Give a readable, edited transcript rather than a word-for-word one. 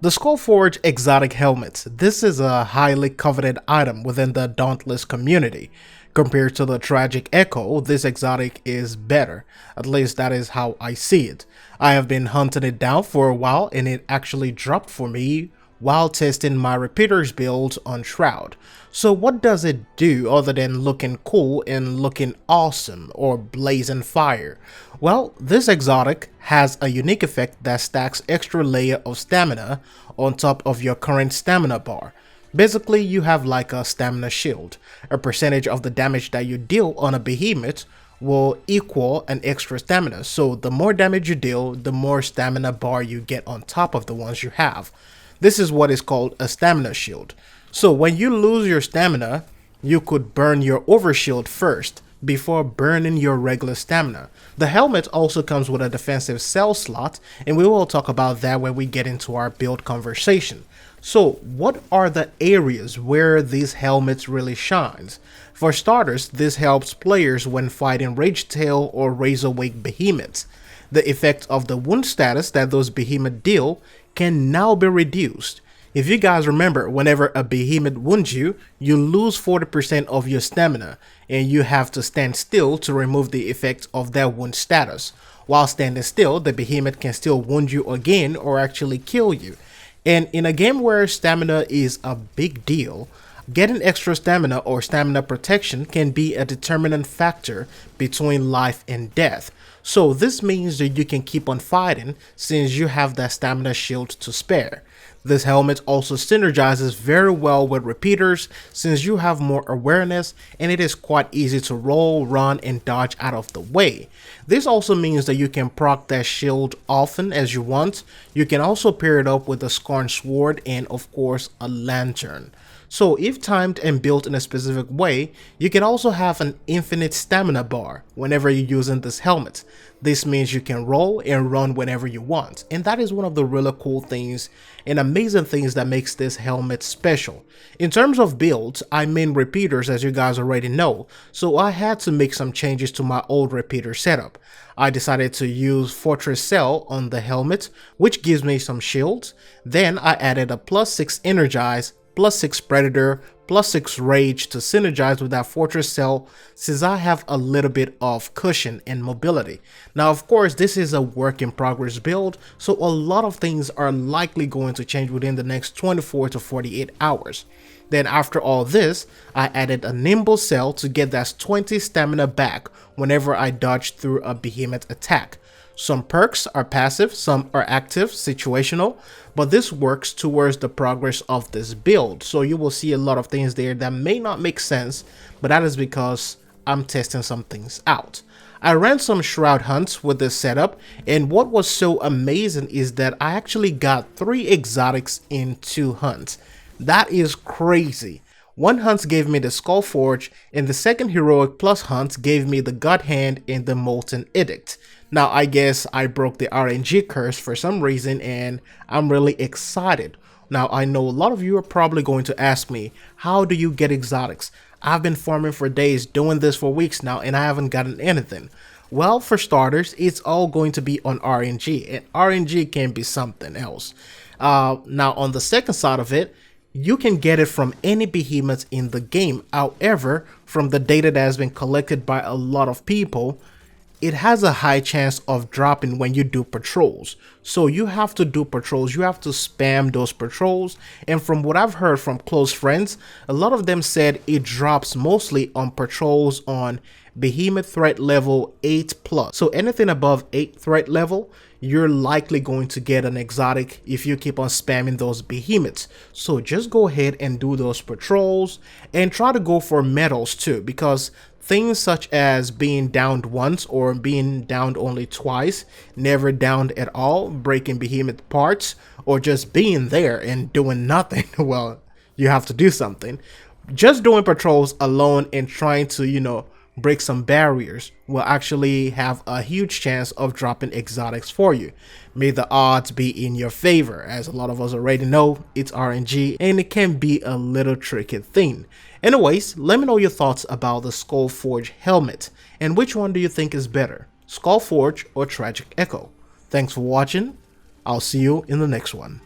The Skullforge Exotic Helmet. This is a highly coveted item within the Dauntless community. Compared to the Tragic Echo, this exotic is better. At least that is how I see it. I have been hunting it down for a while and it actually dropped for me while testing my repeaters build on Shroud. So what does it do other than looking cool and looking awesome or blazing fire? Well, this exotic has a unique effect that stacks extra layer of stamina on top of your current stamina bar. Basically, you have like a stamina shield. A percentage of the damage that you deal on a behemoth will equal an extra stamina. So the more damage you deal, the more stamina bar you get on top of the ones you have. This is what is called a stamina shield. So when you lose your stamina, you could burn your overshield first before burning your regular stamina. The helmet also comes with a defensive cell slot, and we will talk about that when we get into our build conversation. So what are the areas where these helmets really shines? For starters, this helps players when fighting Ragetail or Razorwake behemoths. The effect of the wound status that those behemoths deal can now be reduced. If you guys remember, whenever a behemoth wounds you, you lose 40% of your stamina, and you have to stand still to remove the effect of that wound status. While standing still, the behemoth can still wound you again or actually kill you. And in a game where stamina is a big deal, getting extra stamina or stamina protection can be a determinant factor between life and death. So this means that you can keep on fighting since you have that stamina shield to spare. This helmet also synergizes very well with repeaters since you have more awareness and it is quite easy to roll, run, and dodge out of the way. This also means that you can proc that shield often as you want. You can also pair it up with a Scorn Sword and of course a Lantern. So if timed and built in a specific way, you can also have an infinite stamina bar whenever you're using this helmet. This means you can roll and run whenever you want, and that is one of the really cool things and amazing things that makes this helmet special. In terms of builds, I main repeaters as you guys already know, so I had to make some changes to my old repeater setup. I decided to use Fortress Cell on the helmet, which gives me some shields. Then I added a +6 Energize, +6 Predator, +6 Rage to synergize with that Fortress Cell since I have a little bit of cushion and mobility. Now of course this is a work in progress build, so a lot of things are likely going to change within the next 24 to 48 hours. Then after all this, I added a Nimble Cell to get that 20 stamina back whenever I dodge through a behemoth attack. Some perks are passive, some are active, situational, but this works towards the progress of this build. So you will see a lot of things there that may not make sense, but that is because I'm testing some things out. I ran some Shroud hunts with this setup, and what was so amazing is that I actually got 3 exotics in 2 hunts. That is crazy. One hunt gave me the Skullforge, and the second Heroic Plus hunt gave me the God Hand and the Molten Edict. Now I guess I broke the RNG curse for some reason and I'm really excited. Now I know a lot of you are probably going to ask me, how do you get exotics? I've been farming for days, doing this for weeks now, and I haven't gotten anything. Well, for starters, it's all going to be on RNG, and RNG can be something else. Now on the second side of it, you can get it from any behemoth in the game. However, from the data that has been collected by a lot of people, it has a high chance of dropping when you do patrols. So you have to do patrols, you have to spam those patrols, and from what I've heard from close friends, a lot of them said it drops mostly on patrols on behemoth threat level 8+. So anything above 8 threat level, you're likely going to get an exotic if you keep on spamming those behemoths. So just go ahead and do those patrols and try to go for medals too, because things such as being downed once or being downed only twice, never downed at all, breaking behemoth parts, or just being there and doing nothing, well, you have to do something. Just doing patrols alone and trying to, break some barriers will actually have a huge chance of dropping exotics for you. May the odds be in your favor, as a lot of us already know it's RNG and it can be a little tricky thing. Anyways, let me know your thoughts about the Skullforge helmet and which one do you think is better, Skullforge or Tragic Echo? Thanks for watching. I'll see you in the next one.